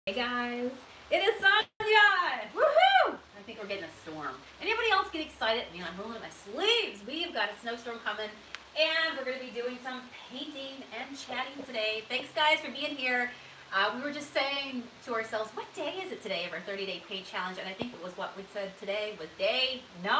Hey guys, it is Sonia! Woohoo! I think we're getting a storm. Anybody else get excited? I mean, I'm rolling up my sleeves. We've got a snowstorm coming, and we're going to be doing some painting and chatting today. Thanks guys for being here. We were just saying to ourselves, what day is it today of our 30-day paint challenge? And I think it was what we said today was day 9.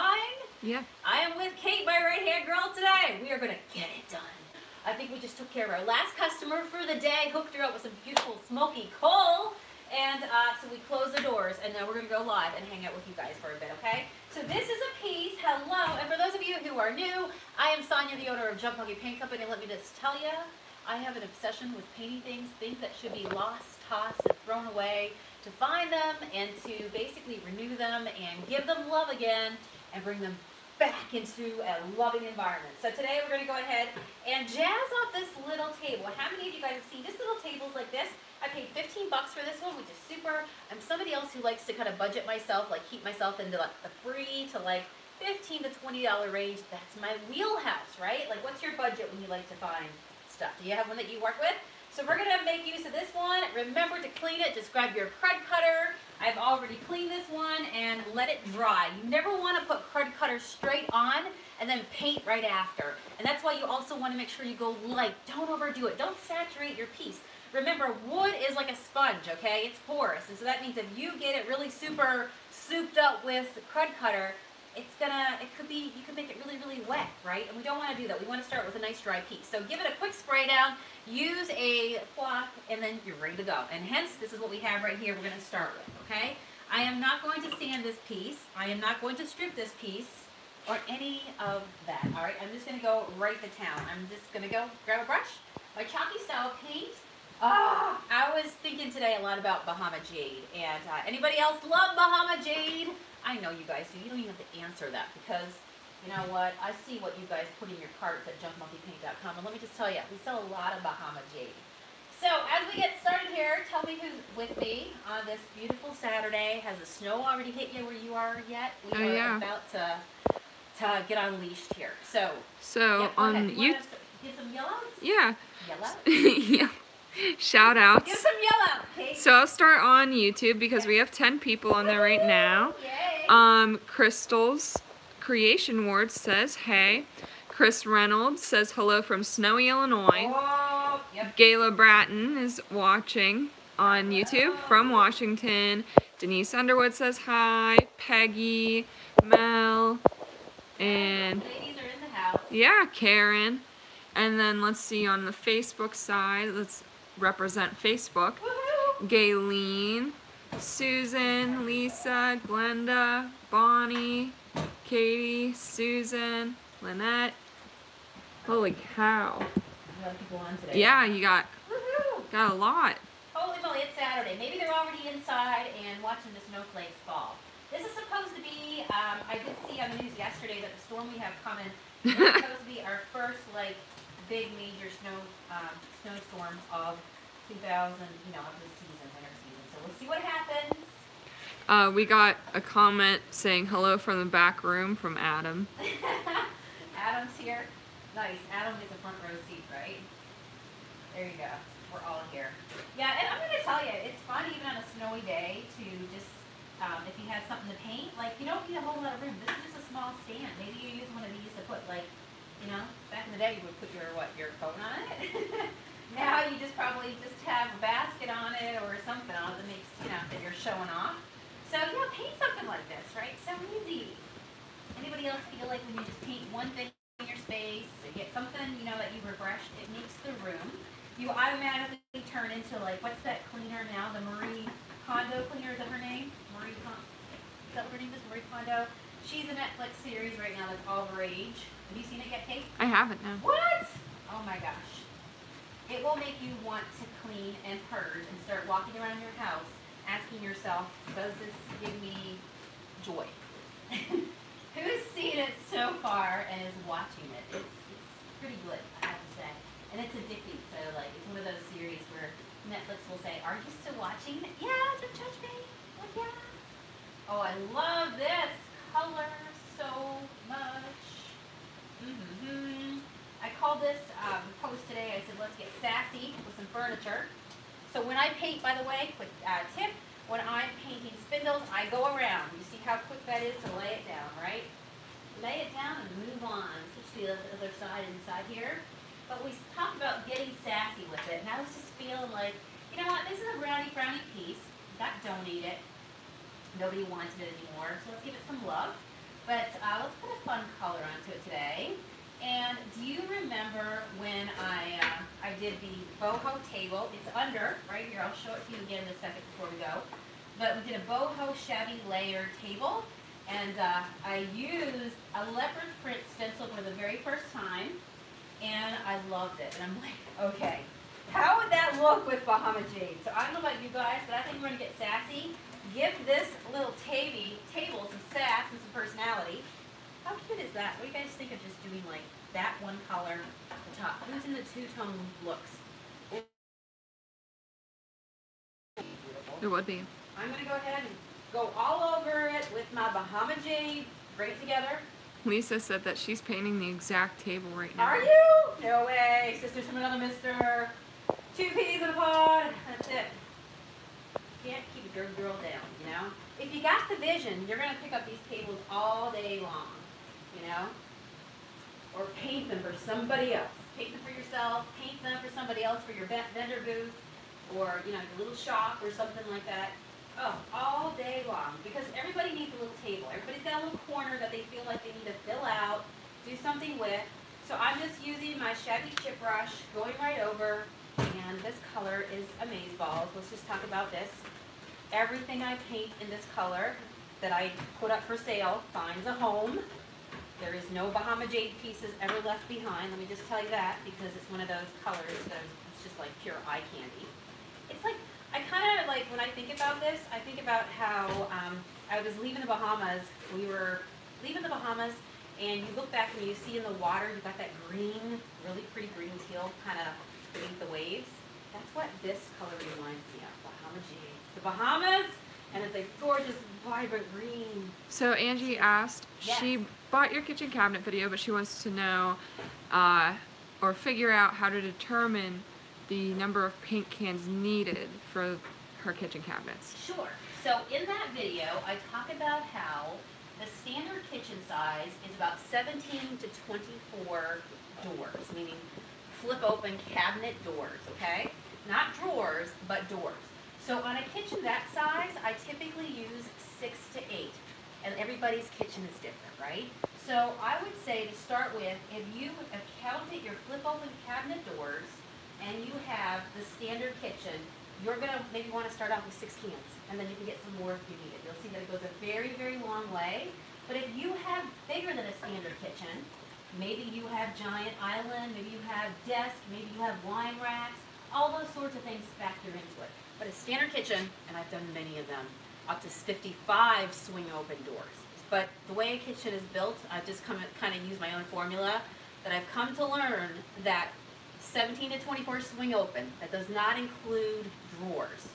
Yeah. I am with Kate, my right-hand girl, today. We are going to get it done. I think we just took care of our last customer for the day, hooked her up with some beautiful smoky coal, and so we closed the doors, and now we're going to go live and hang out with you guys for a bit, okay? So this is a piece, hello, and for those of you who are new, I am Sonia, the owner of MonKEyTO Paint Company, and let me just tell you, I have an obsession with painting things that should be lost, tossed, and thrown away, to find them and to basically renew them and give them love again and bring them back into a loving environment. So today we're going to go ahead and jazz up this little table. How many of you guys have seen just little tables like this? I paid $15 for this one, which is super. I'm somebody else who likes to kind of budget myself, like keep myself into like the free to like $15 to $20 range. That's my wheelhouse, right? Like what's your budget when you like to find stuff? Do you have one that you work with? So we're going to make use of this one. Remember to clean it. Just grab your crud cutter. I've already cleaned this one and let it dry. You never want to put crud cutter straight on and then paint right after. And that's why you also want to make sure you go light. Don't overdo it. Don't saturate your piece. Remember, wood is like a sponge, okay? It's porous. And so that means if you get it really super souped up with crud cutter, you can make it really, really wet, right? And we don't want to do that. We want to start with a nice dry piece. So give it a quick spray down, use a cloth, and then you're ready to go. And hence, this is what we have right here we're going to start with, okay? I am not going to sand this piece. I am not going to strip this piece or any of that, all right? I'm just going to go right to town. I'm just going to go grab a brush, my chalky style paint. I was thinking today a lot about Bahama Jade. And anybody else love Bahama Jade? I know you guys do. You don't even have to answer that because, you know what, I see what you guys put in your carts at junkmonkeypaint.com, and let me just tell you, we sell a lot of Bahama Jade. So as we get started here, tell me who's with me on this beautiful Saturday. Has the snow already hit you where you are yet? We are about to get unleashed here. So yeah, on you get some yellows? Yeah. Yellow? Yeah. Shout outs. Give some yellow, Kate. So I'll start on YouTube because we have 10 people on there right now. Yay. Crystal's Creation Ward says hey. Chris Reynolds says hello from Snowy, Illinois. Oh, yep. Gayla Bratton is watching on YouTube from Washington. Denise Underwood says hi. Peggy, Mel, and ladies are in the house. Yeah, Karen. And then let's see on the Facebook side, let's represent Facebook. Gayleen, Susan, Lisa, Glenda, Bonnie, Katie, Susan, Lynette. Holy cow. A lot of people on today. Yeah, you got a lot. Holy moly, it's Saturday. Maybe they're already inside and watching the snowflakes fall. This is supposed to be, I did see on the news yesterday that the storm we have coming is supposed to be our first, like, big major snowstorm of 2000, of this season, winter season. So we'll see what happens. We got a comment saying hello from the back room from Adam. Adam's here. Nice. Adam gets a front row seat, right? There you go. We're all here. Yeah, and I'm going to tell you, it's fun even on a snowy day to just, if you have something to paint, like, you don't need a whole lot of room. This is just a small stand. Maybe you use one of these to put, like, back in the day you would put your phone on it. Now you just probably have a basket on it or something on it that makes, that you're showing off. So yeah, paint something like this, right? So easy. Anybody else feel like when you just paint one thing in your space, you get something, that you've refreshed, it makes the room. You automatically turn into like, what's that cleaner now? The Marie Kondo cleaner, is that her name? Is that what her name is? Marie Kondo? She's a Netflix series right now that's all the rage. Have you seen it yet, Kate? I haven't, no. What? Oh my gosh. It will make you want to clean and purge and start walking around your house asking yourself, does this give me joy? Who's seen it so far and is watching it? It's pretty good, I have to say. And it's addicting, so like it's one of those series where Netflix will say, are you still watching? Yeah, don't judge me. Like, yeah. Oh, I love this color so much. I called this post today, I said, let's get sassy with some furniture. So when I paint, by the way, quick tip, when I'm painting spindles, I go around. You see how quick that is to lay it down, right? Lay it down and move on. Switch to the other side inside here. But we talked about getting sassy with it, and I was just feeling like, you know what, this is a brownie frowny piece. Got donated. Nobody wanted it anymore, so let's give it some love. But let's put a fun color onto it today. And do you remember when I did the boho table? It's under, right here. I'll show it to you again in a second before we go. But we did a boho shabby layer table, and I used a leopard print stencil for the very first time, and I loved it. And I'm like, okay, how would that look with Bahama Jade? So I don't know about you guys, but I think we're gonna get sassy. Give this little table some sass and some personality. How cute is that? What do you guys think of just doing like that one color at the top? Who's in the two-tone looks? There would be. I'm going to go ahead and go all over it with my Bahama Jade. Bring it together. Lisa said that she's painting the exact table right now. Are you? No way. Sisters from another mister. 2 peas in a pod. That's it. Can't keep a good girl down, you know? If you got the vision, you're going to pick up these tables all day long, you know? Or paint them for somebody else. Paint them for yourself, paint them for somebody else for your vendor booth, or, you know, your little shop or something like that. Oh, all day long. Because everybody needs a little table. Everybody's got a little corner that they feel like they need to fill out, do something with. So I'm just using my shabby chip brush, going right over, and this color is Amazeballs. Let's just talk about this. Everything I paint in this color that I put up for sale finds a home. There is no Bahama Jade pieces ever left behind. Let me just tell you that, because it's one of those colors that it's just like pure eye candy. It's like, I kind of like, when I think about this, I think about how I was leaving the Bahamas. We were leaving the Bahamas, and you look back and you see in the water, you've got that green, really pretty green teal kind of beneath the waves. That's what this color reminds me of, Bahama Jade. The Bahamas, and it's a gorgeous, vibrant green. So Angie asked, yes. She bought your kitchen cabinet video, but she wants to know or figure out how to determine the number of paint cans needed for her kitchen cabinets. Sure. So in that video, I talk about how the standard kitchen size is about 17 to 24 doors, meaning flip open cabinet doors, okay? Not drawers, but doors. So on a kitchen that size, I typically use 6 to 8, and everybody's kitchen is different, right? So I would say to start with, if you have counted your flip open cabinet doors, and you have the standard kitchen, you're gonna maybe want to start off with 6 cans, and then you can get some more if you need it. You'll see that it goes a very, very long way. But if you have bigger than a standard kitchen, maybe you have giant island, maybe you have desk, maybe you have wine racks, all those sorts of things factor into it. But a standard kitchen, and I've done many of them, up to 55 swing open doors. But the way a kitchen is built, I've just kind of used my own formula that I've come to learn that 17 to 24 swing open, that does not include drawers.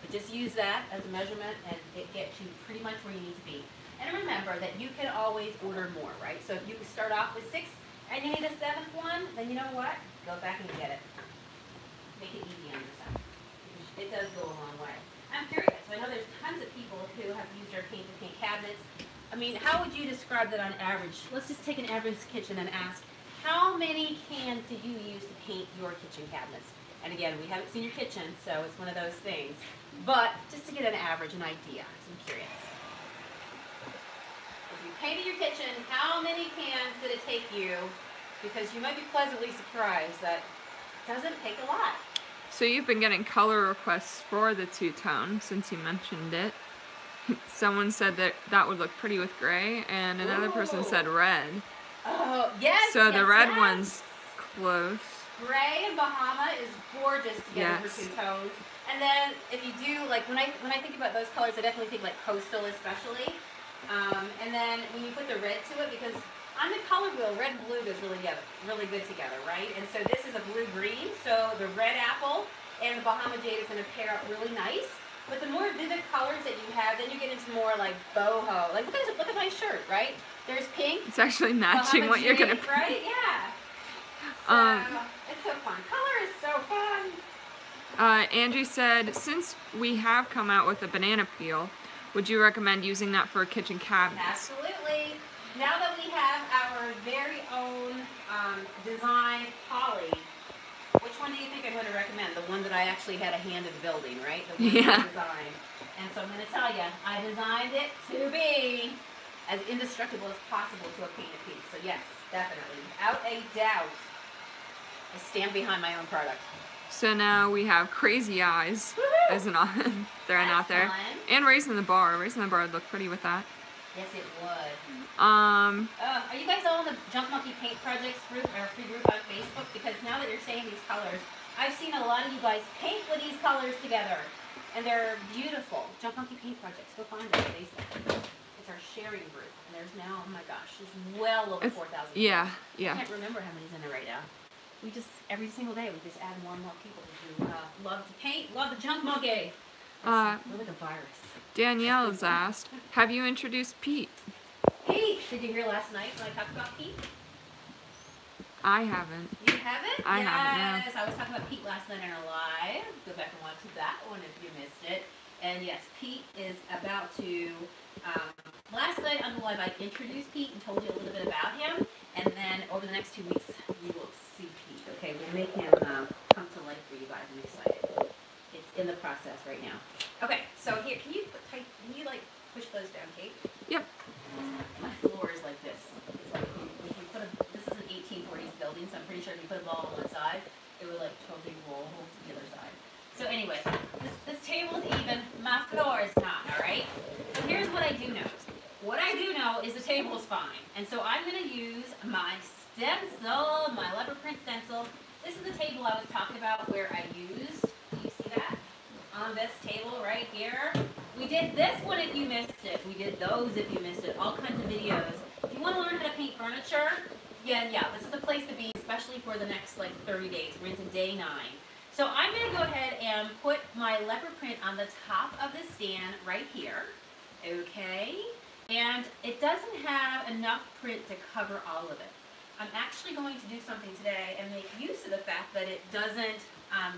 But just use that as a measurement, and it gets you pretty much where you need to be. And remember that you can always order more, right? So if you start off with 6 and you need a 7th one, then you know what? Go back and get it. Make it easy on yourself. It does go a long way. I'm curious. I know there's tons of people who have used our paint-to-paint cabinets. I mean, how would you describe that on average? Let's just take an average kitchen and ask, how many cans do you use to paint your kitchen cabinets? And again, we haven't seen your kitchen, so it's one of those things. But just to get an average, an idea, I'm curious. If you painted your kitchen, how many cans did it take you? Because you might be pleasantly surprised that it doesn't take a lot. So you've been getting color requests for the two-tone since you mentioned it. Someone said that that would look pretty with gray, and another person said red. Oh, yes. So yes, the red yes. one's close. Gray and Bahama is gorgeous together Yes. for 2 tones. And then if you do, like when I think about those colors, I definitely think like coastal especially. And then when you put the red to it, because on the color wheel, red and blue goes really good together, right? And so this is a blue-green, so the red apple and the Bahama Jade is going to pair up really nice. But the more vivid colors that you have, then you get into more like boho. Like look at my shirt, right? There's pink. It's actually matching Bahama what you're gonna Jade, right? Yeah. So, it's so fun. Color is so fun. Angie said, since we have come out with a banana peel, would you recommend using that for kitchen cabinets? Absolutely. Now that we have our very own design poly, which one do you think I'm going to recommend? The one that I actually had a hand in building, right? The one that I designed. And so I'm going to tell you, I designed it to be as indestructible as possible to a painted piece. So yes, definitely, without a doubt, I stand behind my own product. So now we have Crazy Eyes as an throwing out there, Fun. and Raising the Bar. Raising the Bar would look pretty with that. Yes, it would. Are you guys all in the Junk Monkey Paint Projects group or free group on Facebook? Because now that you're saying these colors, I've seen a lot of you guys paint with these colors together, and they're beautiful. Junk Monkey Paint Projects. Go find them on Facebook. It's our sharing group, and there's now, oh my gosh, there's well over 4,000. Yeah. I can't remember how many's in there right now. We just, every single day, we just add more and more people who love to paint, love the Junk Monkey. We're like a virus. Danielle has asked, have you introduced Pete? Pete! Did you hear last night when I talked about Pete? I haven't. You haven't? I haven't, Yes, I was talking about Pete last night in our live. Go back and watch that one if you missed it. And yes, Pete is about to, last night on the live I introduced Pete and told you a little bit about him. And then over the next 2 weeks, you will see Pete. Okay, we'll make him come to life for you guys. I'm excited. It's in the process right now. Okay, so here, can you like push those down, Kate? Yep. My floor is like this. It's like if you put this is an 1840s building, so I'm pretty sure if you put a ball on one side, it would like totally roll to the other side. So anyway, this table is even, my floor is not, all right? So here's what I do know. What I do know is the table is fine. And so I'm going to use my stencil, my leopard print stencil. This is the table I was talking about where I used, do you see that? On this table right here. We did this one if you missed it. We did those if you missed it. All kinds of videos. If you want to learn how to paint furniture, yeah, this is the place to be, especially for the next like 30 days. We're into day 9. So I'm going to go ahead and put my leopard print on the top of the stand right here. Okay? And it doesn't have enough print to cover all of it. I'm actually going to do something today and make use of the fact that it doesn't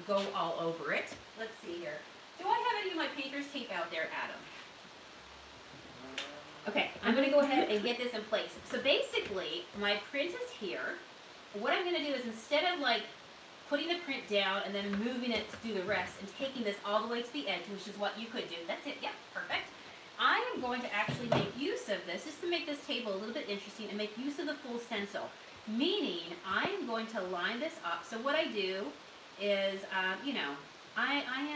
go all over it. Let's see here. Do I have any of my painter's tape out there, Adam? Okay, I'm going to go ahead and get this in place. So basically, my print is here. What I'm going to do is instead of like putting the print down and then moving it to do the rest and taking this all the way to the edge, which is what you could do. That's it. Yeah, perfect. I am going to actually make use of this just to make this table a little bit interesting and make use of the full stencil. Meaning, I'm going to line this up. So what I do is, I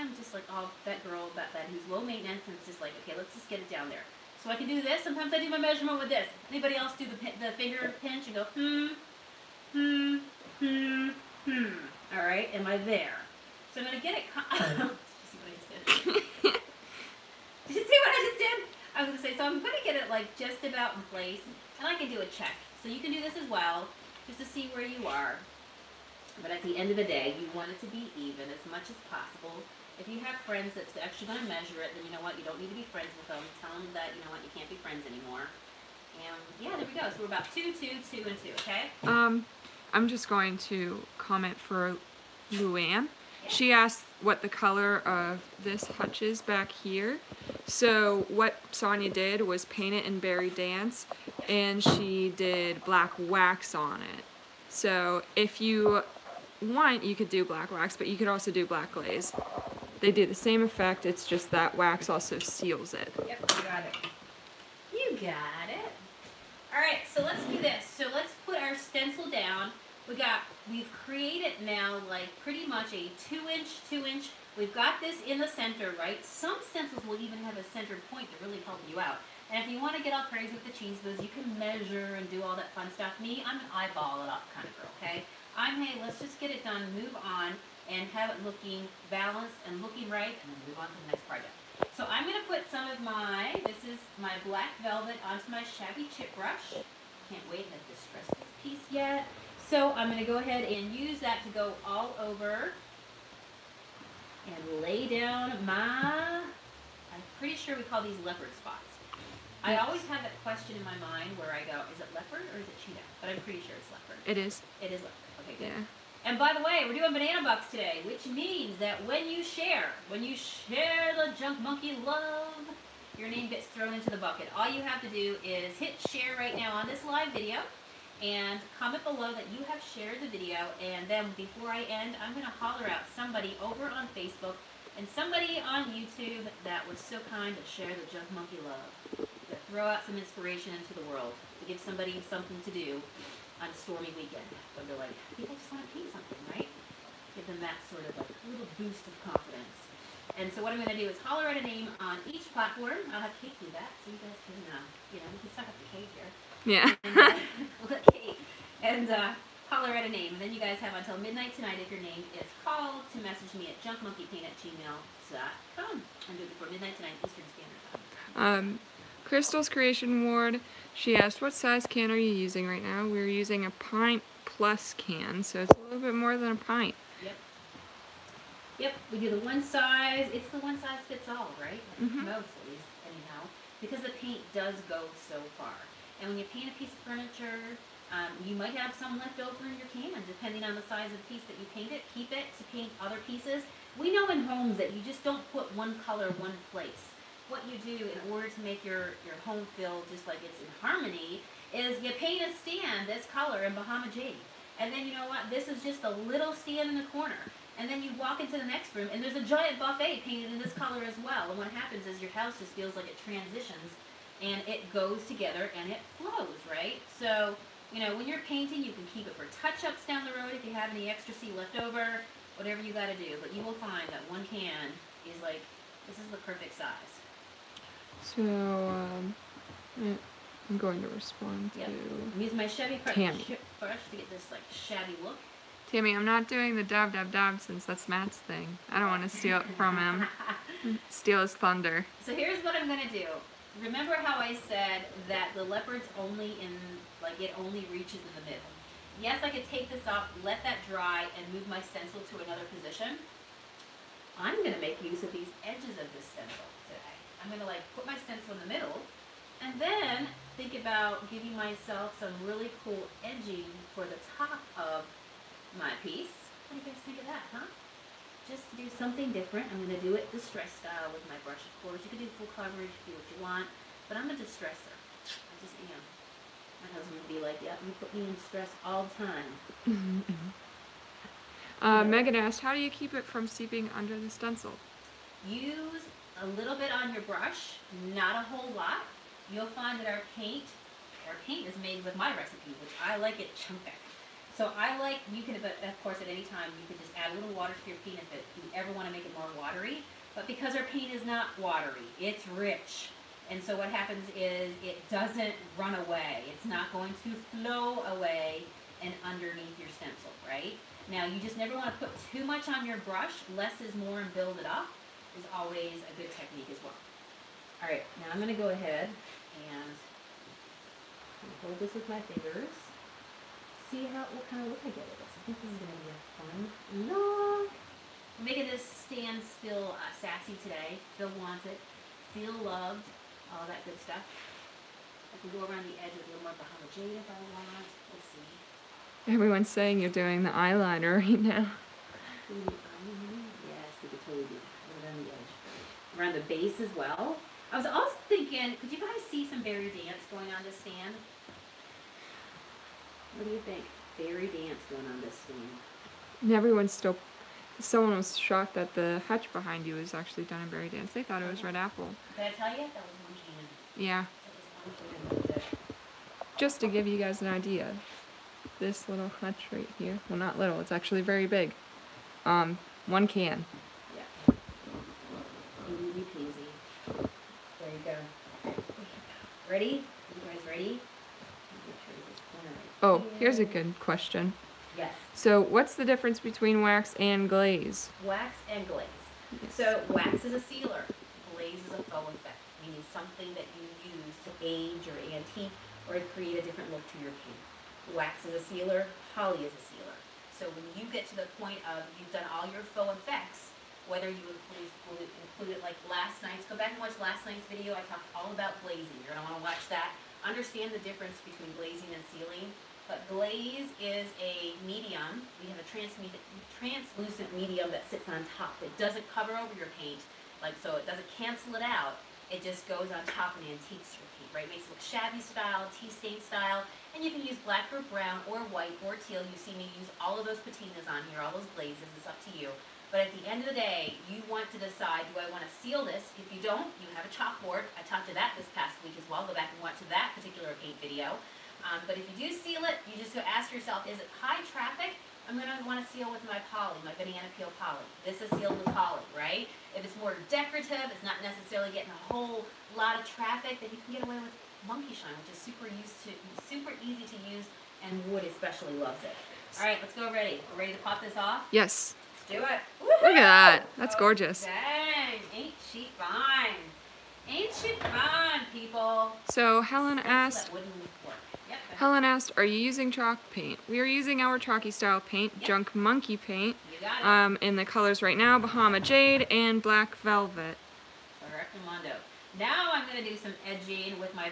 am just like, oh, that girl, that who's low maintenance, and it's just like, okay, let's just get it down there. So I can do this. Sometimes I do my measurement with this. Anybody else do the finger pinch and go, All right, am I there? So I'm going to get it, did you see what I just did? Did you see what I just did? I was going to say, so I'm going to get it like just about in place, and I can do a check. So you can do this as well, just to see where you are. But at the end of the day, you want it to be even as much as possible. If you have friends that's actually going to measure it, then you know what? You don't need to be friends with them. Tell them that, you know what, you can't be friends anymore. And yeah, there we go. So we're about 2, 2, 2, and 2, okay? I'm just going to comment for Luann. Yes. She asked what the color of this hutch is back here. So what Sonia did was paint it in Berry Dance, and she did black wax on it. So if you want, you could do black wax, but you could also do black glaze. They do the same effect, it's just that wax also seals it. Yep, you got it. You got it. All right, so let's do this. So let's put our stencil down. We've created now like pretty much a 2-inch. We've got this in the center, right? Some stencils will even have a centered point to really help you out. And if you want to get all crazy with the cheese whiz, you can measure and do all that fun stuff. Me, I'm an eyeball it up kind of girl, okay? Hey, let's just get it done, move on, and have it looking balanced and looking right, and then move on to the next project. So I'm going to put some of this is my black velvet onto my shabby chip brush. Can't wait to distress this piece yet. So I'm going to go ahead and use that to go all over and lay down I'm pretty sure we call these leopard spots. I always have that question in my mind where I go, is it leopard or is it cheetah? But I'm pretty sure it's leopard. It is. It is leopard. Okay, good. Yeah. And by the way, we're doing banana bucks today, which means that when you share the Junk Monkey love, your name gets thrown into the bucket. All you have to do is hit share right now on this live video and comment below that you have shared the video, and then before I end, I'm going to holler out somebody over on Facebook and somebody on YouTube that was so kind to share the Junk Monkey love, to throw out some inspiration into the world, to give somebody something to do on a stormy weekend. But they're like, I think I just want to paint something, right? Give them that sort of like little boost of confidence. And so what I'm going to do is holler out a name on each platform. I'll have Kate do that so you guys can, we can suck up the Kate here. Yeah. And, let Kate. And holler out a name. And then you guys have until midnight tonight if your name is called to message me at junkmonkeypaint@gmail.com. And do it before midnight tonight Eastern Standard Time. Crystal's Creation Ward, she asked, what size can are you using right now? We're using a pint plus can, so it's a little bit more than a pint. Yep, we do the one size, it's the one size fits all, right? Most, at least, anyhow, because the paint does go so far. And when you paint a piece of furniture, you might have some left over in your can, depending on the size of the piece that you paint it. Keep it to paint other pieces. We know in homes that you just don't put one color one place. What you do in order to make your home feel just like it's in harmony is you paint a stand this color in Bahama Jade. And then you know what? This is just a little stand in the corner. And then you walk into the next room and there's a giant buffet painted in this color as well. And what happens is your house just feels like it transitions and it goes together and it flows, right? So, when you're painting, you can keep it for touch-ups down the road if you have any extra C left over, whatever you gotta do. But you will find that one can is like, this is the perfect size. So, I'm going to respond to I'm using my Chevy brush to get this like shabby look. Tammy, I'm not doing the dab dab dab since that's Matt's thing. I don't want to steal it from him. Steal his thunder. So here's what I'm gonna do. Remember how I said that the leopard's only it only reaches in the middle. Yes, I could take this off, let that dry, and move my stencil to another position. I'm gonna make use of these edges of this stencil today. I'm gonna put my stencil in the middle, and then think about giving myself some really cool edging for the top of my piece. What do you guys think of that, huh? Just to do something different. I'm going to do it distress style with my brush, of course. You can do full coverage, do what you want, but I'm a distresser. I just am. My husband would be like, yeah, you put me in stress all the time. Megan asked, how do you keep it from seeping under the stencil? Use a little bit on your brush, not a whole lot. You'll find that our paint is made with my recipe, which I like it chunky. So you can, but of course at any time, you can just add a little water to your paint if you ever want to make it more watery. But because our paint is not watery, it's rich. And so what happens is it doesn't run away. It's not going to flow away and underneath your stencil, right? Now you just never want to put too much on your brush. Less is more and build it up is always a good technique as well. All right, now I'm going to go ahead and hold this with my fingers. See what kind of look I get with this. I think this is going to be a fun look. I'm making this stand still sassy today. Feel wanted, feel loved, all that good stuff. I can go around the edges a little more Bahama Jade if I want. Let's see. Everyone's saying you're doing the eyeliner right now. Yes, we could totally do that. Around the edge. Around the base as well. I was also thinking, could you guys see some berry dance going on this stand? What do you think? Berry dance going on this stand. And everyone's still, someone was shocked that the hutch behind you was actually done in berry dance. They thought it was red apple. Did I tell you? That was one can. Yeah. That was one can. That was it. Just to give you guys an idea, this little hutch right here, well not little, it's actually very big. One can. Yeah. Easy peasy. There you go. Ready? You guys ready? Oh, here's a good question. Yes. So, what's the difference between wax and glaze? Wax and glaze. Yes. So, wax is a sealer. Glaze is a faux effect, meaning something that you use to age or antique or create a different look to your paint. Wax is a sealer. Poly is a sealer. So, when you get to the point of you've done all your faux effects, whether you include it like last night's, go back and watch last night's video. I talked all about glazing. You're going to want to watch that. Understand the difference between glazing and sealing. but glaze is a medium. We have a translucent medium that sits on top. It doesn't cover over your paint, like so it doesn't cancel it out. It just goes on top and antiques your paint, right? Makes it look shabby style, tea stain style, and you can use black or brown or white or teal. You see me use all of those patinas on here, all those glazes. It's up to you. But at the end of the day, you want to decide, do I want to seal this? If you don't, you have a chalkboard. I taught you that this past week as well. Go back and watch that particular paint video. But if you do seal it, you just go ask yourself, is it high traffic? I'm going to want to seal with my poly, my banana peel poly. This is sealed with poly, right? If it's more decorative, it's not necessarily getting a whole lot of traffic, then you can get away with Monkey Shine, which is super easy to use, and wood especially loves it. All right, let's go ready. We're ready to pop this off? Yes. Do it. Look at that. That's gorgeous. Dang, ain't she fine? Ain't she fine, people? So Helen asked, are you using chalk paint? We are using our chalky style paint, Yep. Junk Monkey paint, You got it. in the colors right now, Bahama Jade and Black Velvet. Correctamundo. Now I'm going to do some edging with my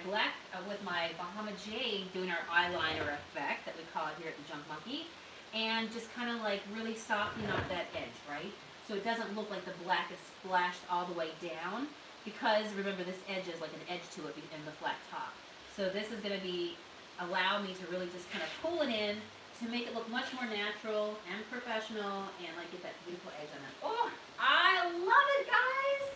with my Bahama Jade, doing our eyeliner effect that we call it here at the Junk Monkey. And just kind of like really softening up that edge, right? So it doesn't look like the black is splashed all the way down, because remember this edge is like an edge to it in the flat top. So this is going to allow me to really just kind of pull it in to make it look much more natural and professional and like get that beautiful edge on it. Oh, I love it, guys!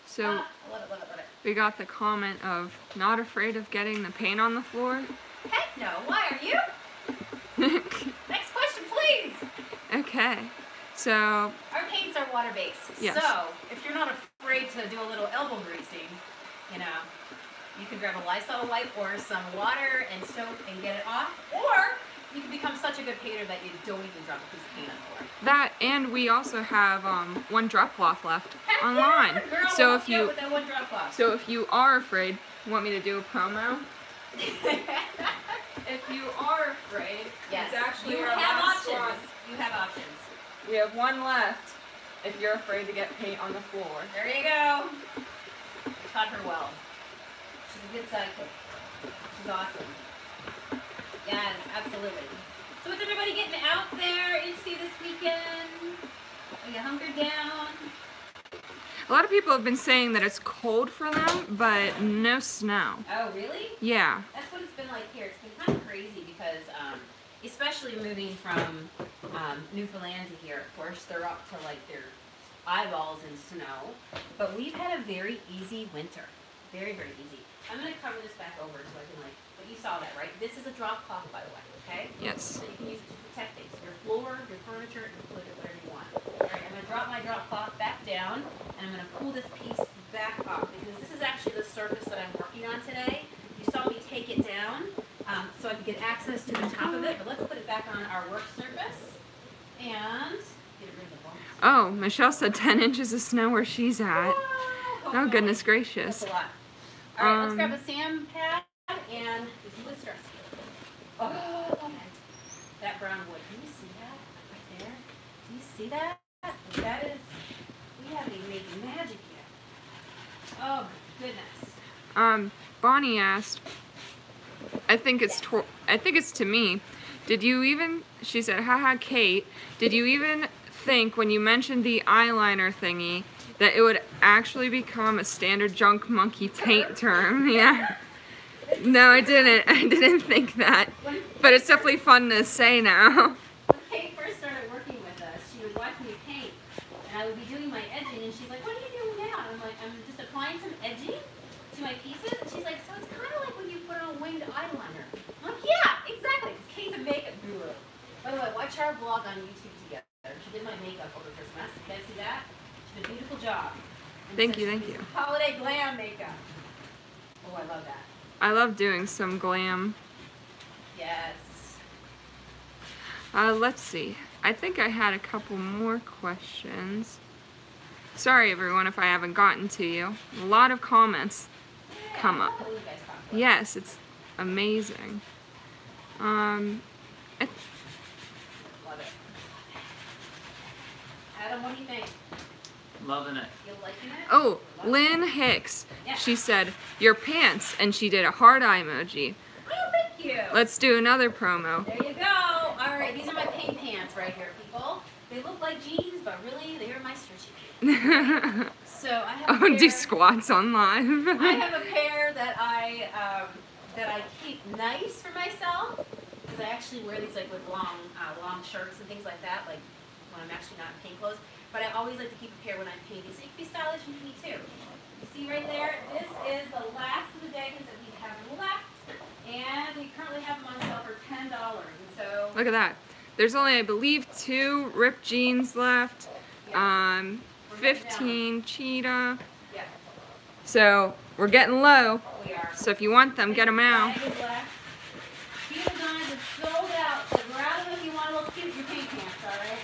So I love it, love it, love it. we got the comment of not afraid of getting the paint on the floor. Heck no, why are you? Next question, please! Okay, so Our paints are water-based, yes. so if you're not afraid to do a little elbow greasing, you know, you can grab a Lysol wipe or some water and soap and get it off, or you can become such a good painter that you don't even drop a piece of paint on the floor. that, and we also have one drop cloth left Heck online. yeah, girl, So let's if go you with that one drop cloth. so if you are afraid, want me to do a promo? If you are afraid, yes, it's actually you our have last options. one. You have options. We have one left. If you're afraid to get paint on the floor. There you go. Taught her well. She's a good sidekick. She's awesome. Yes, absolutely. So is everybody getting out there into this weekend? Are you hunkered down? A lot of people have been saying that it's cold for them, but no snow. Oh, really? Yeah. That's what it's been like here. It's been kind of crazy because, especially moving from Newfoundland to here, of course, they're up to like their eyeballs in snow. But we've had a very easy winter. Very, very easy. I'm going to cover this back over so I can like, but you saw that, right? This is a drop cloth, by the way, okay? Yes. So you can use it to protect things. Your floor, your furniture, and put it whatever you want. All right, I'm going to drop my drop cloth back down, and I'm going to pull this piece back up because this is actually the surface that I'm working on today. You saw me take it down so I could get access to the top of it, but let's put it back on our work surface and get rid of the bumps. Oh, Michelle said 10 inches of snow where she's at. Whoa. Oh, goodness gracious. That's a lot. All right, let's grab a sand pad and do some wood stress here. Oh, I love it. That brown wood. Do you see that right there? Do you see that? That is, we haven't even made magic yet. Oh my goodness. Bonnie asked, I think it's to me. Did you even, she said, haha, Kate, did you even think when you mentioned the eyeliner thingy that it would actually become a standard Junk Monkey paint term? Yeah. No, I didn't. I didn't think that. But it's definitely fun to say now. When Kate first started working with us, she would watch me paint, and I would be doing my edging, and she's like, what are you doing now? And I'm like, I'm just applying some edging to my pieces. And she's like, so it's kind of like when you put on a winged eyeliner. I'm like, yeah, exactly. It's Kate's a makeup guru. By the way, watch our vlog on YouTube together. She did my makeup over Christmas. You guys see that? She did a beautiful job. And Thank so you, she thank used you. Holiday glam makeup. Oh, I love that. I love doing some glam. Yes. Let's see. I think I had a couple more questions. Sorry everyone if I haven't gotten to you. A lot of comments come up. What do you guys talk about? Yes, it's amazing. Love it. Adam, what do you think? Loving it. You liking it? Oh, Lynn Hicks. Yeah. She said, your pants, and she did a heart eye emoji. Oh, thank you. Let's do another promo. There you go. All right, these are my paint pants right here, people. They look like jeans, but really they are my stretchy pants. So I have a pair, do squats on live. I have a pair that I keep nice for myself, because I actually wear these like with long shirts and things like that, like when I'm actually not in paint clothes. But I always like to keep a pair when I'm painting, so you can be stylish and paint too. You see right there, this is the last of the leggings that we have left, and we currently have them on sale for $10. And so look at that. There's only, I believe, 2 ripped jeans left. 15 cheetah. Yeah. So we're getting low. We are. So if you want them, get them now. Cheetah Guns is sold out. So grab them if you want to look cute in your paint pants, alright?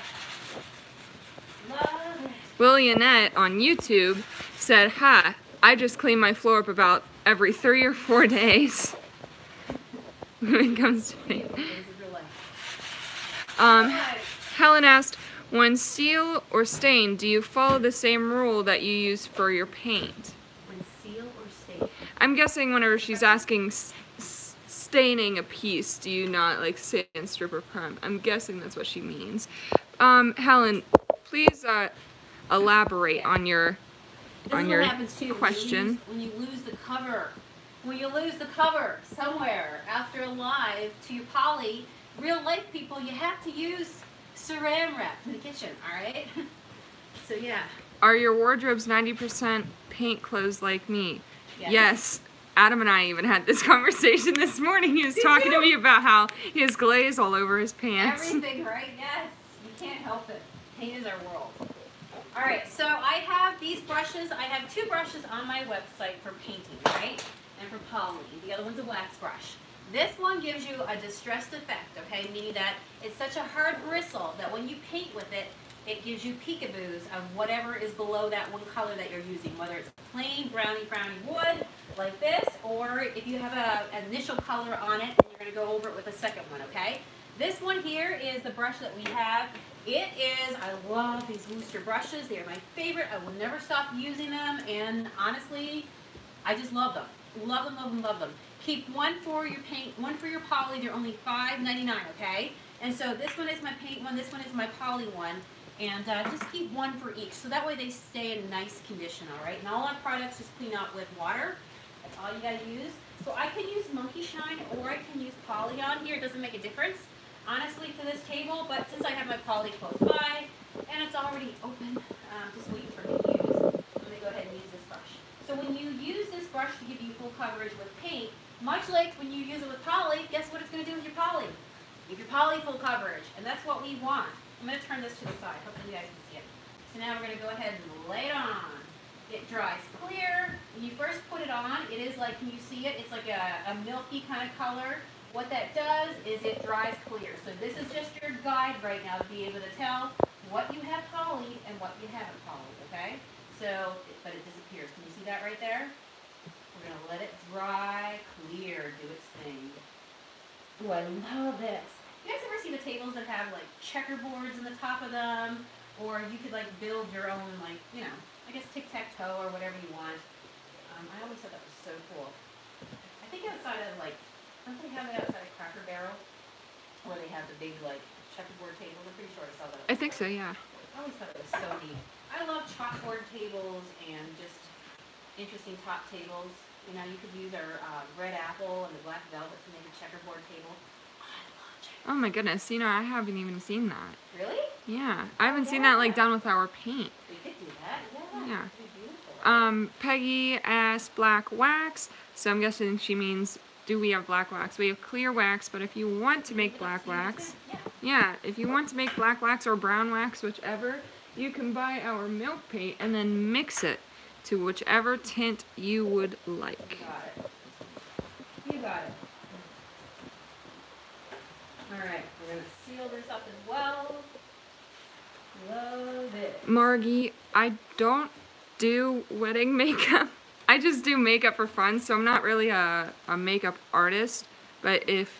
Love it. Willie Annette on YouTube said, "Ha, I just clean my floor up about every 3 or 4 days." When it comes to paint. Helen asked, when seal or stain, do you follow the same rule that you use for your paint? When seal or stain? I'm guessing whenever she's asking staining a piece, do you not like sand, strip, or prime? I'm guessing that's what she means. Helen, please elaborate on your question. When you lose the cover. When you lose the cover somewhere after a live to your poly, real life people, you have to use saran wrap in the kitchen, alright? So yeah. Are your wardrobes 90% paint clothes like me? Yes. Adam and I even had this conversation this morning. He was talking to me about how he has glaze all over his pants. Everything, right? Yes. You can't help it. Paint is our world. Alright, so I have these brushes. I have 2 brushes on my website for painting, right? And for poly. The other one's a wax brush. This one gives you a distressed effect, okay? Meaning that it's such a hard bristle that when you paint with it, it gives you peekaboos of whatever is below that one color that you're using, whether it's plain browny wood like this, or if you have an initial color on it, and you're going to go over it with a second one, okay? This one here is the brush that we have. It is, I love these Wooster brushes. They are my favorite. I will never stop using them, and honestly, I just love them. Love them, love them, love them. Keep one for your paint, one for your poly. They're only $5.99, okay? And so this one is my paint one, this one is my poly one. And just keep one for each. So that way they stay in nice condition, all right? And all our products just clean out with water. That's all you gotta use. So I can use Monkey Shine or I can use poly on here. It doesn't make a difference, honestly, to this table. But since I have my poly close by and it's already open, just waiting for me to use, I'm gonna go ahead and use this brush. So when you use this brush to give you full coverage with paint, much like when you use it with poly, guess what it's going to do with your poly? Give your poly full coverage, and that's what we want. I'm going to turn this to the side. Hopefully you guys can see it. So now we're going to go ahead and lay it on. It dries clear. When you first put it on, it is like, can you see it? It's like a milky kind of color. What that does is it dries clear. So this is just your guide right now to be able to tell what you have poly and what you haven't poly, okay? So, but it disappears. Can you see that right there? We're going to let it dry, clear, do its thing. Ooh, I love this. You guys ever see the tables that have like checkerboards in the top of them? Or you could like build your own, like, you know, I guess tic-tac-toe or whatever you want. I always thought that was so cool. I think outside of like, don't they have it outside of Cracker Barrel? Where they have the big like checkerboard tables? I'm pretty sure I saw that. I think so, yeah. I always thought it was so neat. I love chalkboard tables and just interesting top tables. You know, you could use our red apple and the black velvet to make a checkerboard table. I love checkerboard. Oh my goodness, you know, I haven't even seen that. Really? Yeah, I haven't seen that like done with our paint. We could do that. Yeah. It'd be beautiful. Peggy asked black wax, so I'm guessing she means, do we have black wax? We have clear wax, but if you want to make black wax, yeah, if you want to make black wax or brown wax, whichever, you can buy our milk paint and then mix it to whichever tint you would like. You got it. You got it. Alright, we're going to seal this up as well. Love it. Margie, I don't do wedding makeup. I just do makeup for fun, so I'm not really a makeup artist. But if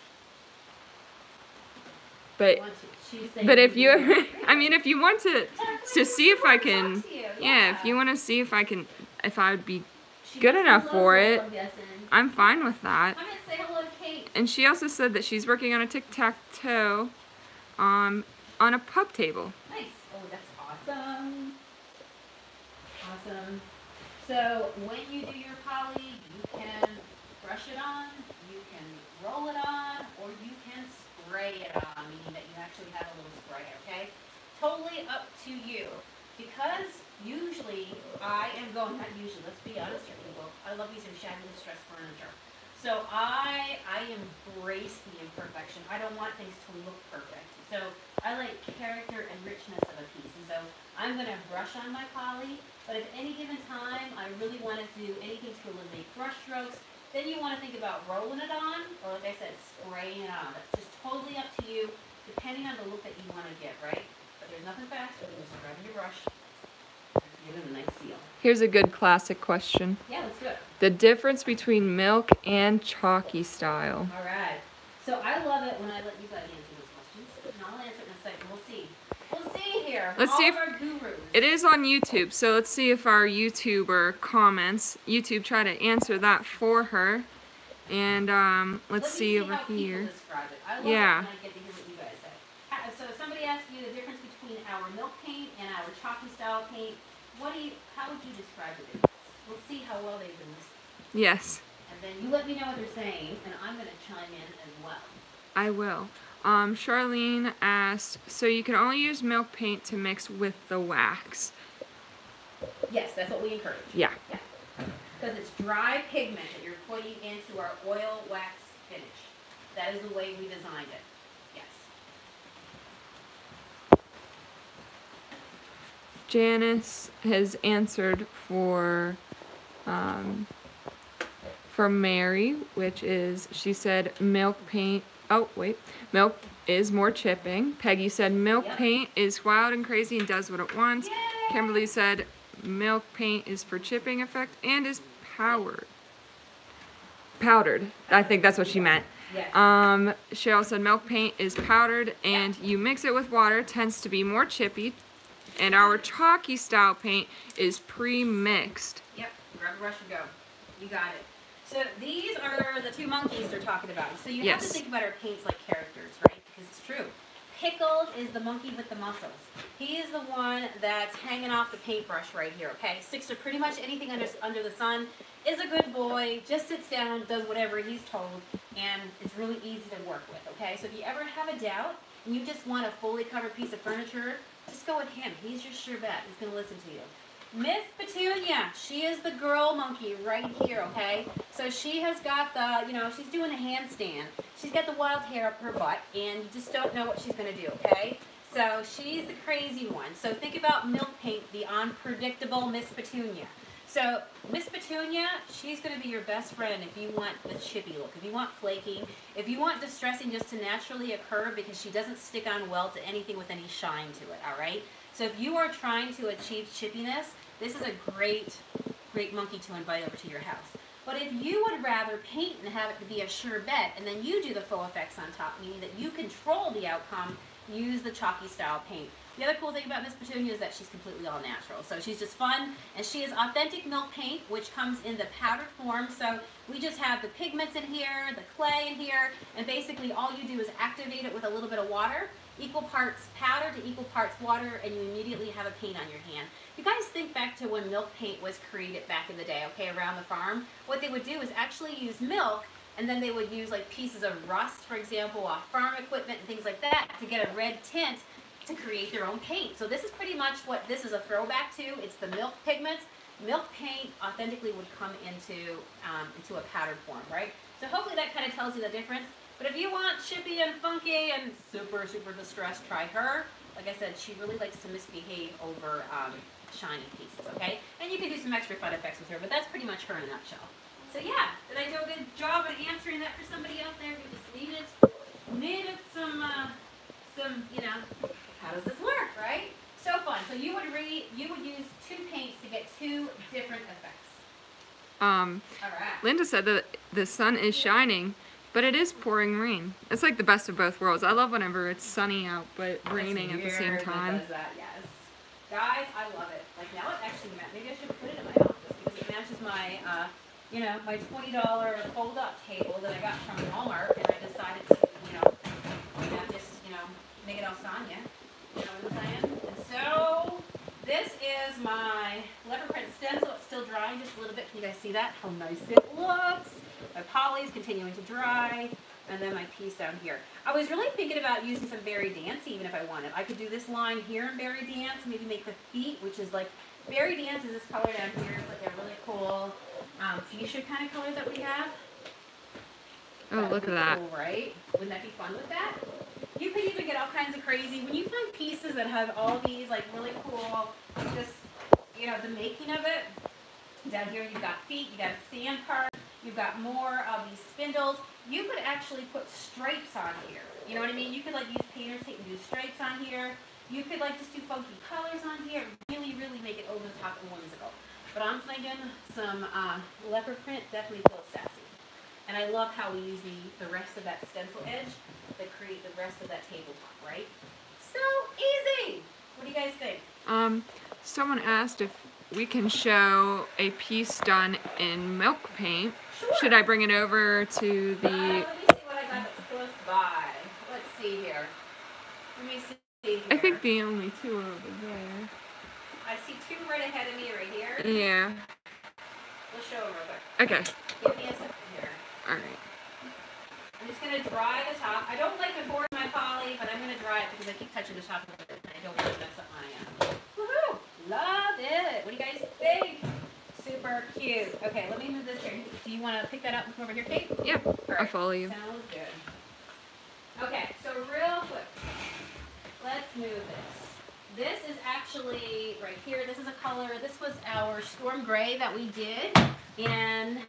you, I mean, if you want to see if I can, yeah, if you want to see if I would be good enough for it. I'm guessing. I'm fine with that. I'm gonna say hello to Kate. And she also said that she's working on a tic-tac-toe on a pub table. Nice. Oh, that's awesome. Awesome. So when you do your poly, you can brush it on, you can roll it on, or you can spray it on, meaning that you actually have a little spray, okay? Totally up to you. Because usually I am going, not usually, let's be honest here, people. I love using shaggy distressed furniture. So I embrace the imperfection. I don't want things to look perfect. So I like character and richness of a piece. And so I'm going to brush on my poly, but at any given time, I really want to do anything to eliminate brush strokes. Then you want to think about rolling it on, or like I said, spraying it on. That's just totally up to you, depending on the look that you want to get, right? But there's nothing faster than just grabbing your brush and giving it a nice seal. Here's a good classic question. Yeah, let's do it. The difference between milk and chalky style. All right. So I love it when I let you guys answer those questions. And I'll answer it in a second. We'll see. We'll see here. Let's see if our gurus. It is on YouTube, so let's see if our YouTuber comments. YouTube try to answer that for her. And let's see over here. I love yeah. it when I get to hear what you guys say. So if somebody asked you the difference between our milk paint and our chalky style paint, how would you describe the difference? We'll see how well they've been listening. Yes. And then you let me know what they're saying, and I'm going to chime in as well. I will. Charlene asked, so you can only use milk paint to mix with the wax? Yes, that's what we encourage. Yeah. Because it's dry pigment that you're putting into our oil wax finish. That is the way we designed it. Yes. Janice has answered for Mary, which is, she said milk paint, oh wait, milk is more chipping. Peggy said milk paint is wild and crazy and does what it wants. Yay! Kimberly said milk paint is for chipping effect and is powdered. I think that's what she meant. Yes. Cheryl said milk paint is powdered and you mix it with water, tends to be more chippy. And our chalky style paint is pre-mixed. Yep, grab a brush and go. You got it. So these are the two monkeys they're talking about. So you have to think about our paints like characters, right? Because it's true. Pickles is the monkey with the muscles. He is the one that's hanging off the paintbrush right here, okay? Sticks to pretty much anything under the sun, is a good boy, just sits down, does whatever he's told, and it's really easy to work with, okay? So if you ever have a doubt, and you just want a fully covered piece of furniture, just go with him. He's your sure bet. He's going to listen to you. Miss Petunia, she is the girl monkey right here, okay? So she has got the, she's doing a handstand. She's got the wild hair up her butt, and you just don't know what she's going to do, okay? So she's the crazy one. So think about milk paint, the unpredictable Miss Petunia. So Miss Petunia, she's going to be your best friend if you want the chippy look, if you want flaking, if you want distressing just to naturally occur because she doesn't stick on well to anything with any shine to it, all right? So if you are trying to achieve chippiness, this is a great monkey to invite over to your house. But if you would rather paint and have it to be a sure bet, and then you do the faux effects on top, meaning that you control the outcome, use the chalky style paint. The other cool thing about Miss Petunia is that she's completely all natural. So she's just fun, and she is authentic milk paint, which comes in the powdered form. So we just have the pigments in here, the clay in here, and basically all you do is activate it with a little bit of water, equal parts powder to equal parts water, and you immediately have a paint on your hand. You guys think back to when milk paint was created back in the day, okay, around the farm. What they would do is actually use milk, and then they would use like pieces of rust, for example, off farm equipment and things like that to get a red tint to create their own paint. So this is pretty much what this is a throwback to. It's the milk pigments. Milk paint authentically would come into a powdered form, right? So hopefully that kind of tells you the difference. But if you want chippy and funky and super, super distressed, try her. Like I said, she really likes to misbehave over shiny pieces, okay? And you can do some extra fun effects with her, but that's pretty much her in a nutshell. So yeah, did I do a good job of answering that for somebody out there who just needed some, how does this work, right? So fun. So you would use two paints to get two different effects. All right. Linda said that the sun is shining, but it is pouring rain. It's like the best of both worlds. I love whenever it's sunny out, but raining at the same time. It does that, yes. Guys, I love it. Like now it actually, maybe I should put it in my office because it matches my, you know, my $20 fold-up table that I got from Walmart, and I decided to, just, make it all Sonia. You know what I'm saying? And so, this is my leopard print stencil. It's still drying just a little bit. Can you guys see that? How nice it looks. My poly's continuing to dry. And then my piece down here. I was really thinking about using some berry dance even if I wanted. I could do this line here in berry dance, maybe make the feet, which is like, berry dance is this color down here. It's like a really cool fuchsia kind of color that we have. Oh, look at that. Cool, right? Wouldn't that be fun with that? You could even get all kinds of crazy. When you find pieces that have all these like really cool, just, the making of it. Down here you've got feet, you got a stand part, you've got more of these spindles. You could actually put stripes on here. You know what I mean? You could like use painter's tape and do stripes on here. You could like just do funky colors on here. Really, really make it over the top and whimsical. But I'm thinking some leopard print definitely feels sassy. And I love how we use the rest of that stencil edge to create the rest of that tabletop, right? So easy! What do you guys think? Someone asked if we can show a piece done in milk paint. Sure. Should I bring it over to the... let me see what I got that's close by. Let's see here. Let me see here. I think the only two are over there. I see two right ahead of me right here. Yeah. We'll show them real quick. Okay. Give me a second here. Alright. I'm just going to dry the top. I don't like to force my poly, but I'm going to dry it because I keep touching the top of it and I don't want to mess up my woohoo! Love it! What do you guys think? Super cute. Okay, let me move this here. Do you want to pick that up and come over here, Kate? Yeah, Right. I'll follow you. Sounds good. Okay, so real quick, let's move this. This is actually right here. This is a color. This was our storm gray that we did in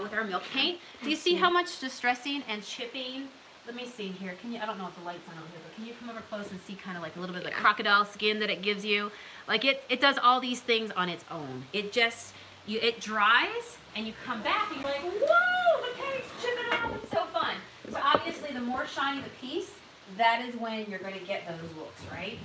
with our milk paint. Do you see how much distressing and chipping? Let me see here. Can you? I don't know if the light's on over here, but can you come over close and see kind of like a little bit of the crocodile skin that it gives you? Like it does all these things on its own. It just it dries and you come back and you're like, whoa, the paint's chipping off. It's so fun. So obviously, the more shiny the piece, that is when you're going to get those looks, right?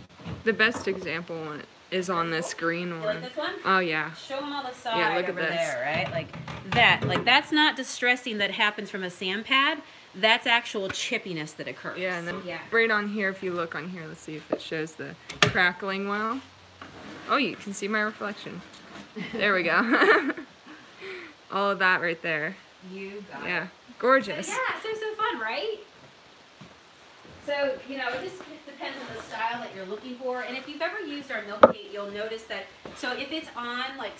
The best example is on this green one. You like this one? Oh yeah. Show them all the side Yeah, look at over this. there, right? Like that. Like that's not distressing that happens from a sand pad. That's actual chippiness that occurs. Yeah, and then right on here, if you look on here, let's see if it shows the crackling well. Oh, you can see my reflection. There we go. All of that right there. You got Yeah, it. gorgeous. So, yeah, so fun, right? So, it just depends on the style that you're looking for. And if you've ever used our milk paint, you'll notice that, so if it's on, like,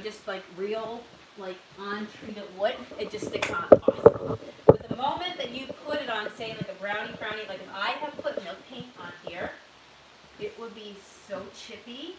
just like real, like on treated wood, it just sticks on awesome. But the moment that you put it on, say, like a brownie, like if I have put milk paint on here, it would be so chippy.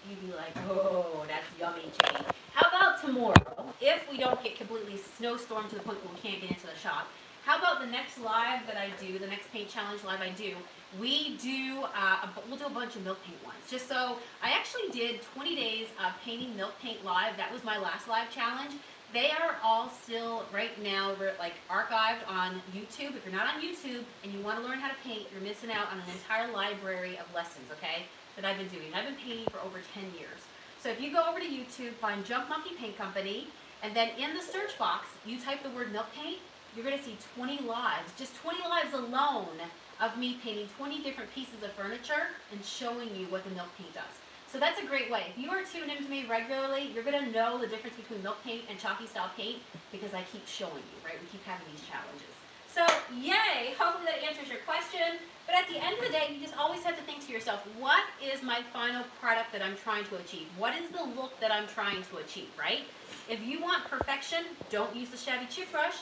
You'd be like, oh, that's yummy, Jane. How about tomorrow, if we don't get completely snowstormed to the point where we can't get into the shop, how about the next live that I do, the next paint challenge live I do, we'll do a bunch of milk paint ones. Just so, I actually did 20 days of painting milk paint live. That was my last live challenge. They are all still, right now, like archived on YouTube. If you're not on YouTube and you want to learn how to paint, you're missing out on an entire library of lessons, okay, that I've been doing. I've been painting for over 10 years. So if you go over to YouTube, find Jump Monkey Paint Company, and then in the search box, you type the word milk paint, you're going to see 20 lives, just 20 lives alone of me painting 20 different pieces of furniture and showing you what the milk paint does. So that's a great way. If you are tuned in to me regularly, you're going to know the difference between milk paint and chalky style paint because I keep showing you, right? We keep having these challenges. So, yay! Hopefully that answers your question. But at the end of the day, you just always have to think to yourself, what is my final product that I'm trying to achieve? What is the look that I'm trying to achieve, right? If you want perfection, don't use the shabby chip brush.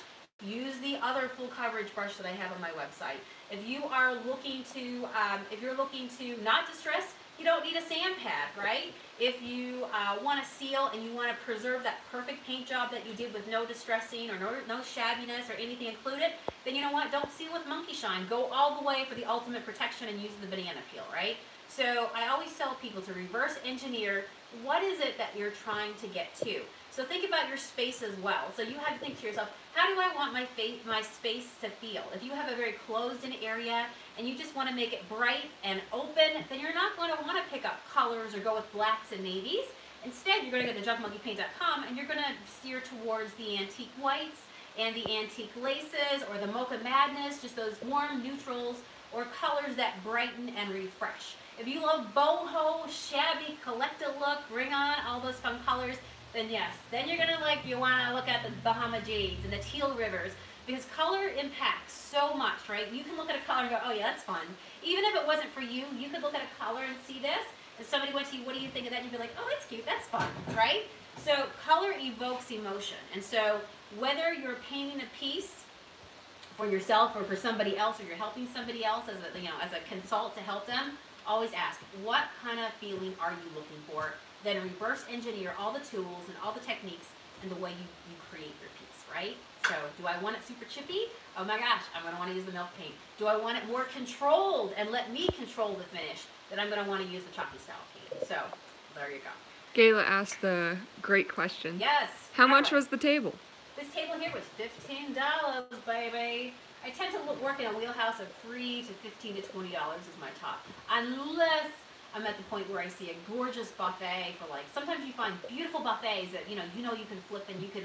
Use the other full coverage brush that I have on my website. If you are looking to, if you're looking to not distress, you don't need a sand pad, right? If you want to seal and you want to preserve that perfect paint job that you did with no distressing or no shabbiness or anything included, then you know what? Don't seal with Monkey Shine. Go all the way for the ultimate protection and use the banana peel, right? So I always tell people to reverse engineer what is it that you're trying to get to. So think about your space as well. So you have to think to yourself, how do I want my space to feel? If you have a very closed-in area and you just want to make it bright and open, then you're not going to want to pick up colors or go with blacks and navies. Instead, you're going to go to junkmonkeypaint.com and you're going to steer towards the antique whites and the antique laces or the mocha madness, just those warm neutrals or colors that brighten and refresh. If you love boho, shabby, collector look, bring on all those fun colors, then yes, then you're gonna you wanna look at the Bahama Jades and the Teal Rivers, because color impacts so much, right? You can look at a color and go, oh yeah, that's fun. Even if it wasn't for you, you could look at a color and see this, and somebody went to you, what do you think of that? And you'd be like, oh, that's cute, that's fun, right? So color evokes emotion, and so whether you're painting a piece for yourself or for somebody else, or you're helping somebody else as a, as a consult to help them, always ask, what kind of feeling are you looking for? Then reverse engineer all the tools and all the techniques and the way you create your piece, right? So, do I want it super chippy? Oh my gosh, I'm going to want to use the milk paint. Do I want it more controlled and let me control the finish? Then I'm going to want to use the chalky style paint. So, there you go. Gayla asked a great question. Yes. How much was the table? This table here was $15, baby. I tend to work in a wheelhouse of $3 to $15 to $20 is my top. Unless I'm at the point where I see a gorgeous buffet for sometimes you find beautiful buffets that, you can flip and you can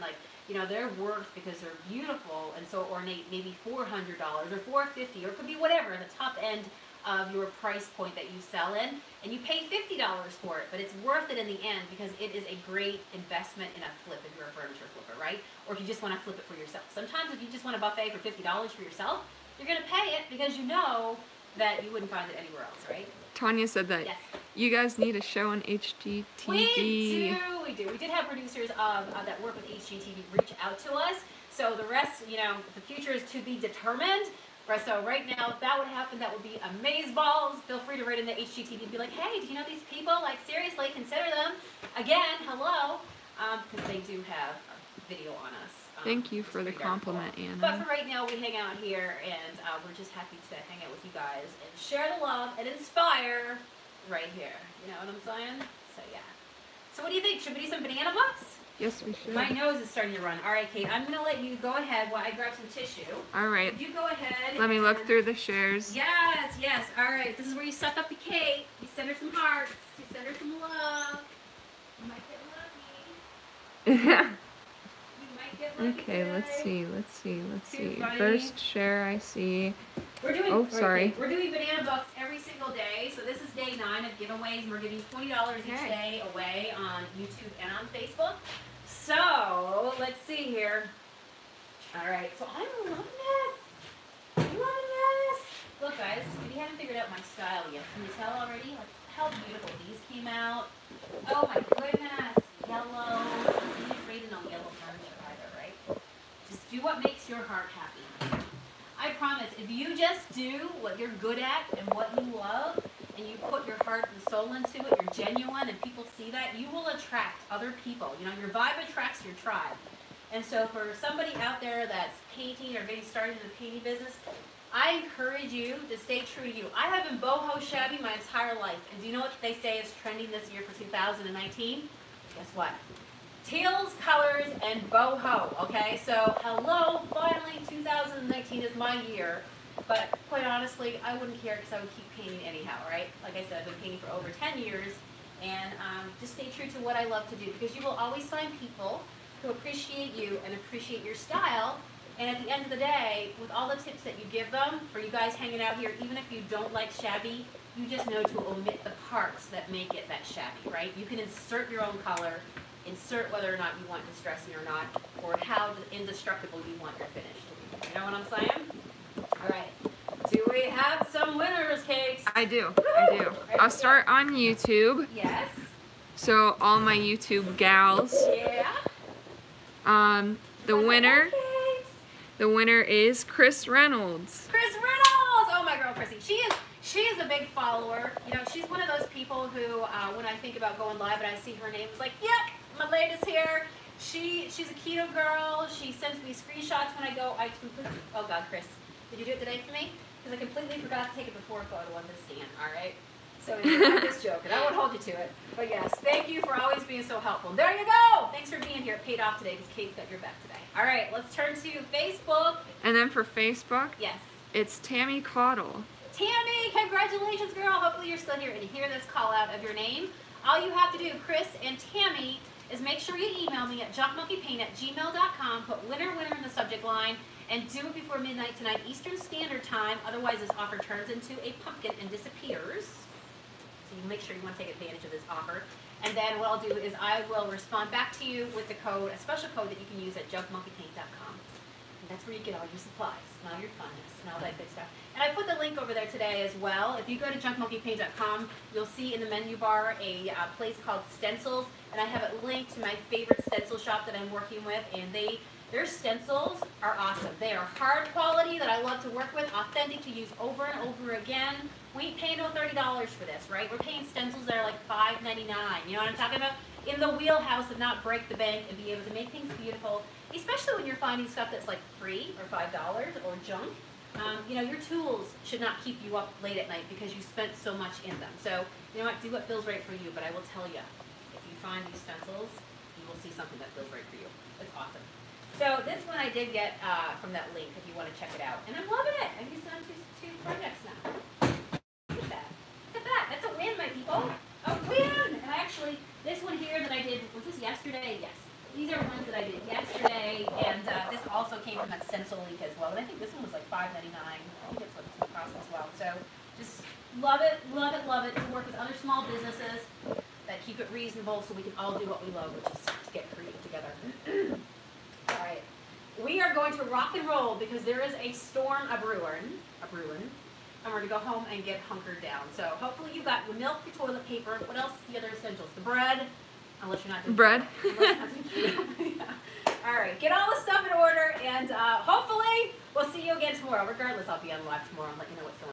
they're worth because they're beautiful and so ornate, maybe $400 or $450, or it could be whatever, the top end of your price point that you sell in, and you pay $50 for it, but it's worth it in the end because it is a great investment in a flip if you're a furniture flipper, right? Or if you just want to flip it for yourself. Sometimes if you just want a buffet for $50 for yourself, you're going to pay it because you know that you wouldn't find it anywhere else, right? Tanya said that you guys need a show on HGTV. We do. We did have producers that work with HGTV reach out to us. So the rest, the future is to be determined. Right, so right now, if that would happen, that would be amazeballs. Feel free to write in the HGTV and be like, hey, do you know these people? Seriously, consider them. Again, hello. Because they do have a video on us. Thank you for the compliment, cool. Anna. But for right now, we hang out here, and we're just happy to hang out with you guys and share the love and inspire right here. You know what I'm saying? So, yeah. So what do you think? Should we do some banana butts? Yes, we should. My nose is starting to run. All right, Kate, I'm going to let you go ahead while I grab some tissue. All right. You go ahead. Let me look through the shares. Yes, yes. All right. This is where you suck up to Kate. You send her some hearts. You send her some love. You might get lucky. You might get lucky. Okay, today. let's see. Funny. First share I see. We're doing, oh, sorry. We're doing banana bucks every single day. So this is day 9 of giveaways. And we're giving $20 each day away on YouTube and on Facebook. So, let's see here. All right, so I'm loving this. I'm loving this. Look, guys, if you haven't figured out my style yet, can you tell already how beautiful these came out? Oh my goodness, yellow. You ain't afraid of no yellow furniture either, right? Just do what makes your heart happy. I promise, if you just do what you're good at and what you love, and you put your heart and soul into it, you're genuine, and people see that, you will attract other people. Your vibe attracts your tribe. And so for somebody out there that's painting or getting started in the painting business, I encourage you to stay true to you. I have been boho shabby my entire life. And do you know what they say is trending this year for 2019? Guess what? Teals, colors, and boho, okay? So, hello, finally 2019 is my year. But quite honestly, I wouldn't care because I would keep painting anyhow, right? Like I said, I've been painting for over 10 years, and just stay true to what I love to do, because you will always find people who appreciate you and appreciate your style, and at the end of the day, with all the tips that you give them, for you guys hanging out here, even if you don't like shabby, you just know to omit the parts that make it that shabby, right? You can insert your own color, insert whether or not you want distressing or not, or how indestructible you want your finish to be. You know what I'm saying? All right. Do we have some winners, Cakes? I do. I'll start on YouTube. Yes. So all my YouTube gals. Yeah. The winner is Chris Reynolds. Chris Reynolds! Oh, my girl, Chrissy. She is a big follower. She's one of those people who, when I think about going live and I see her name, it's like, yep, my latest here. She's a keto girl. She sends me screenshots when I go. Oh, God, Chris. Did you do it today for me? Because I completely forgot to take a before photo on this stand, all right? So I'm just joking. I won't hold you to it. But yes, thank you for always being so helpful. There you go! Thanks for being here. It paid off today because Kate's got your back today. All right, let's turn to Facebook. And then for Facebook, yes, it's Tammy Caudle. Tammy, congratulations, girl. Hopefully you're still here and hear this call out of your name. All you have to do, Chris and Tammy, is make sure you email me at junkmonkeypaint@gmail.com, put winner, winner in the subject line, and do it before midnight tonight Eastern Standard Time. Otherwise, this offer turns into a pumpkin and disappears. So you make sure you want to take advantage of this offer. And then what I'll do is I will respond back to you with the code, a special code that you can use at junkmonkeypaint.com. And that's where you get all your supplies and all your funness and all that good stuff. And I put the link over there today as well. If you go to junkmonkeypaint.com, you'll see in the menu bar a place called STENCILs. And I have it linked to my favorite stencil shop that I'm working with. And their stencils are awesome. They are hard quality that I love to work with, authentic to use over and over again. We ain't paying no $30 for this, right? We're paying stencils that are like $5.99. You know what I'm talking about? In the wheelhouse of not break the bank and be able to make things beautiful, especially when you're finding stuff that's like free or $5 or junk. You know, your tools should not keep you up late at night because you spent so much in them. So, you know what? Do what feels right for you. But I will tell you, if you find these stencils, you will see something that feels right for you. It's awesome. So this one I did get from that link if you want to check it out. And I'm loving it. I've used it on two projects now. Look at that. Look at that. That's a win, my people. A win! And I actually, this one here that I did, was this yesterday? Yes. These are ones that I did yesterday. And this also came from that stencil link as well. And I think this one was like $5.99. I think that's what it's going to cost as well. So just love it, love it, love it. To work with other small businesses that keep it reasonable so we can all do what we love, which is to get creative together. All right, we are going to rock and roll because there is a storm a-brewing, and we're going to go home and get hunkered down. So hopefully you got your milk, your toilet paper, what else? The other essentials, the bread, unless you're not doing bread. Yeah. All right, get all the stuff in order, and hopefully we'll see you again tomorrow. Regardless, I'll be on live tomorrow and let you know what's going on.